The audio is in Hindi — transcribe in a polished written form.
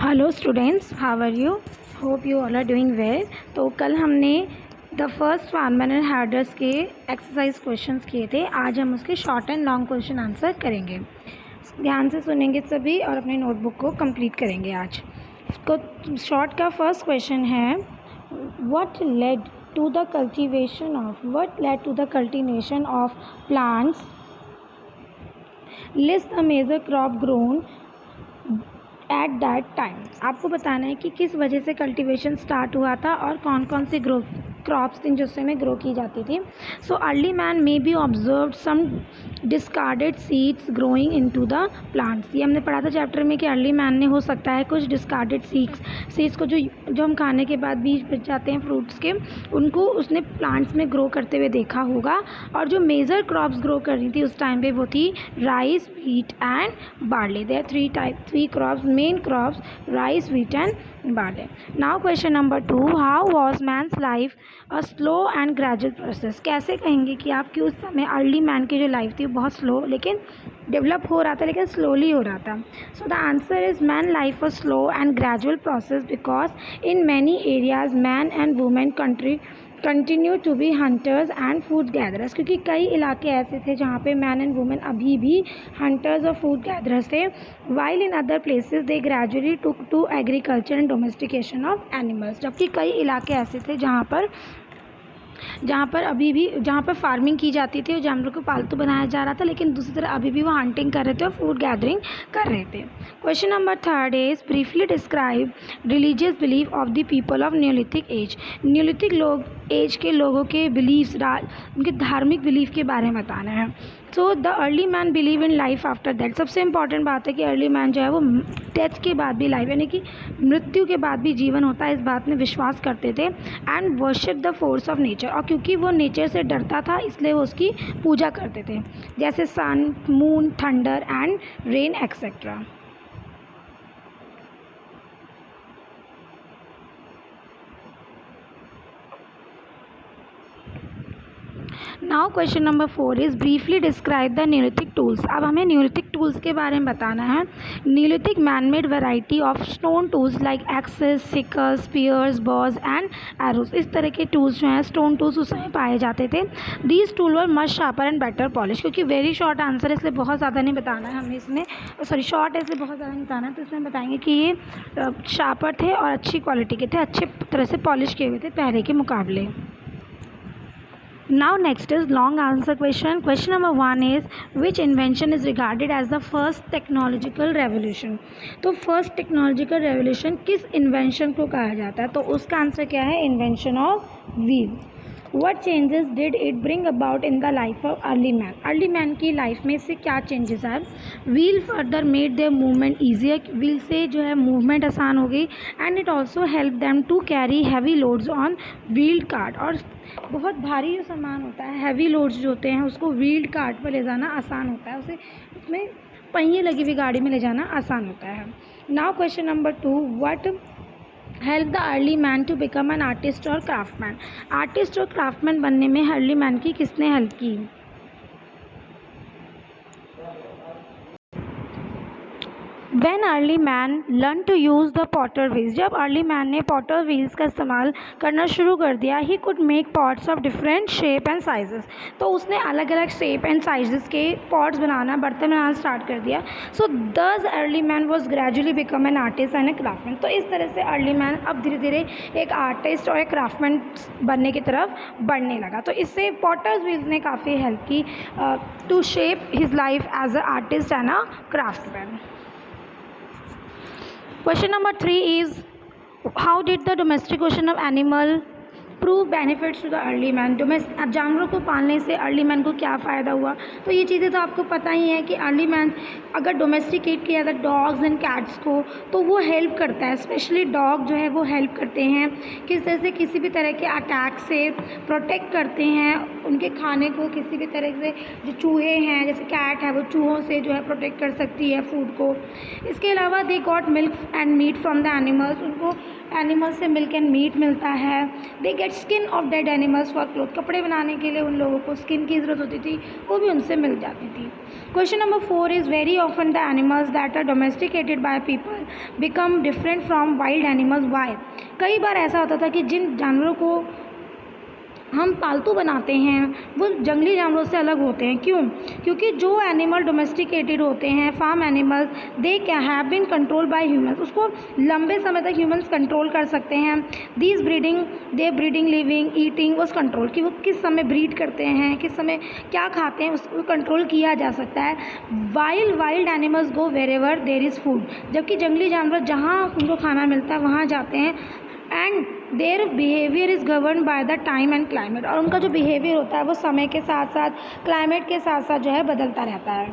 Hello students, how are you? Hope you all are doing well. तो कल हमने द फर्स्ट 1 मिनट हार्डर्स के एक्सरसाइज क्वेश्चंस किए थे। आज हम उसके short and long question answer करेंगे। ध्यान से सुनेंगे सभी और अपनी नोटबुक को कंप्लीट करेंगे। आज इसको शॉर्ट का फर्स्ट क्वेश्चन है, what led to the cultivation of plants, list the major crop grown at that time. आपको बताना है कि किस वजह से कल्टीवेशन स्टार्ट हुआ था और कौन कौन सी क्रॉप्स थी जो उस समय ग्रो की जाती थी। So early man maybe observe some discarded seeds growing into the plants. ये हमने पढ़ा था चैप्टर में कि अर्ली मैन ने हो सकता है कुछ डिस्कार्डेड सीड्स को जो हम खाने के बाद बीज बच जाते हैं फ्रूट्स के, उनको उसने प्लांट्स में ग्रो करते हुए देखा होगा। और जो मेजर क्रॉप्स ग्रो कर रही थी उस टाइम पे वो थी rice, wheat and barley. There three crops, main crops, rice, wheat and barley. Now question number 2, how was man's life a slow and gradual process. कैसे कहेंगे कि आपकी उस समय अर्ली मैन की जो लाइफ थी वो बहुत स्लो लेकिन डेवलप हो रहा था, लेकिन स्लोली हो रहा था। So the answer is man life a slow and gradual process because in many areas man and women continue to be hunters and food gatherers. क्योंकि कई इलाके ऐसे थे जहाँ पे मैन एंड वुमेन अभी भी हंटर्स और फूड गैदरर्स थे, while in other places they gradually took to agriculture and domestication of animals. जबकि कई इलाके ऐसे थे जहाँ पर फार्मिंग की जाती थी और जानवरों को पालतू बनाया जा रहा था, लेकिन दूसरी तरफ अभी भी वो हंटिंग कर रहे थे और फूड गैदरिंग कर रहे थे। Question number 3 is briefly describe religious belief of the people of Neolithic age. Neolithic age के लोगों के बिलीव्स, उनके धार्मिक बिलीफ के बारे में बताना है। So the early man believe in life after that. सबसे इंपॉर्टेंट बात है कि अर्ली मैन जो है वो डेथ के बाद भी लाइफ, यानी कि मृत्यु के बाद भी जीवन होता है, इस बात में विश्वास करते थे। And worship the force of nature, और क्योंकि वो नेचर से डरता था इसलिए वो उसकी पूजा करते थे, जैसे sun, moon, thunder and rain etcetera. Now question number 4 is briefly describe the neolithic tools. अब हमें न्यूलिथिक टूल्स के बारे में बताना है। Neolithic manmade variety of stone tools like axes, sickles, spears, bows and arrows. इस तरह के टूल्स जो हैं, स्टोन टूल्स उस समय पाए जाते थे। These tool were much sharper and better polish. क्योंकि वेरी शॉर्ट आंसर है इसलिए बहुत ज़्यादा नहीं बताना है हमें इसमें, शॉर्ट है इसलिए बहुत ज़्यादा नहीं बताना है, तो इसमें बताएंगे कि ये शार्पर थे और अच्छी क्वालिटी के थे, अच्छे तरह से पॉलिश किए हुए थे पहले के मुकाबले। Now next is long answer question. Question number 1 is which invention is regarded as the first technological revolution? तो first technological revolution किस invention को कहा जाता है? तो उसका आंसर क्या है? invention of wheel. What changes did it bring about in the life of early man? Early man की लाइफ में से क्या चेंजेस आए? Wheel further made their movement easier. Wheel से जो है मूवमेंट आसान हो गई। And it also helped them to carry heavy loads on wheeled cart. और बहुत भारी जो सामान होता है, हैवी लोड्स जो होते हैं, उसको व्हील्ड कार्ट पर ले जाना आसान होता है, उसमें पहिए लगी हुई गाड़ी में ले जाना आसान होता है। Now question number 2, what help the early man to become an artist और क्राफ्टमैन। आर्टिस्ट और क्राफ्टमैन बनने में अर्ली मैन की किसने हेल्प की? When early man learned to use the potter wheels, जब अर्ली मैन ने पॉटर व्हील्स का इस्तेमाल करना शुरू कर दिया, he could make pots of different shape and sizes. तो उसने अलग अलग शेप एंड साइजेस के पॉट्स बनाना, बर्तन बनाना स्टार्ट कर दिया। सो दस early man was gradually become an artist and A craftsman. तो इस तरह से अर्ली मैन अब धीरे धीरे एक आर्टिस्ट और एक क्राफ्टमैन बनने की तरफ बढ़ने लगा। तो इससे पॉटर्स व्हील्स ने काफ़ी हेल्प की to shape his life as a artist and a craftman. Question number 3 is how did the domestication of animal prove benefits to the early man. जानवरों को पालने से अर्ली मैन को क्या फ़ायदा हुआ? तो ये चीज़ें तो आपको पता ही है कि अर्ली मैन अगर डोमेस्टिकेट किया जाता डॉग्स एंड कैट्स को तो वो हेल्प करता है, स्पेशली डॉग जो है वो हेल्प करते हैं किस तरह से, किसी भी तरह के अटैक से प्रोटेक्ट करते हैं उनके खाने को, किसी भी तरह से जो चूहे हैं जैसे कैट है वो चूहों से जो है प्रोटेक्ट कर सकती है फूड को। इसके अलावा they got milk and meat from the animals, उनको एनिमल से मिल्क एंड मीट मिलता है। They get skin of dead animals for cloth, कपड़े बनाने के लिए उन लोगों को स्किन की ज़रूरत होती थी, वो भी उनसे मिल जाती थी। Question number 4 is very often the animals that are domesticated by people become different from wild animals, why. कई बार ऐसा होता था कि जिन जानवरों को हम पालतू बनाते हैं वो जंगली जानवरों से अलग होते हैं। क्यों? क्योंकि जो एनिमल डोमेस्टिकेटेड होते हैं, फार्म एनिमल्स, दे क्या have been control by humans, उसको लंबे समय तक ह्यूमंस कंट्रोल कर सकते हैं। दीज ब्रीडिंग लिविंग ईटिंग उस कंट्रोल की, वो किस समय ब्रीड करते हैं, किस समय क्या खाते हैं, उसको कंट्रोल किया जा सकता है। Wild animals go wherever there is food, जबकि जंगली जानवर जहाँ उनको खाना मिलता है वहाँ जाते हैं। And their behaviour is govern by the time and climate, और उनका जो बिहेवियर होता है वो समय के साथ साथ, क्लाइमेट के साथ साथ जो है बदलता रहता है।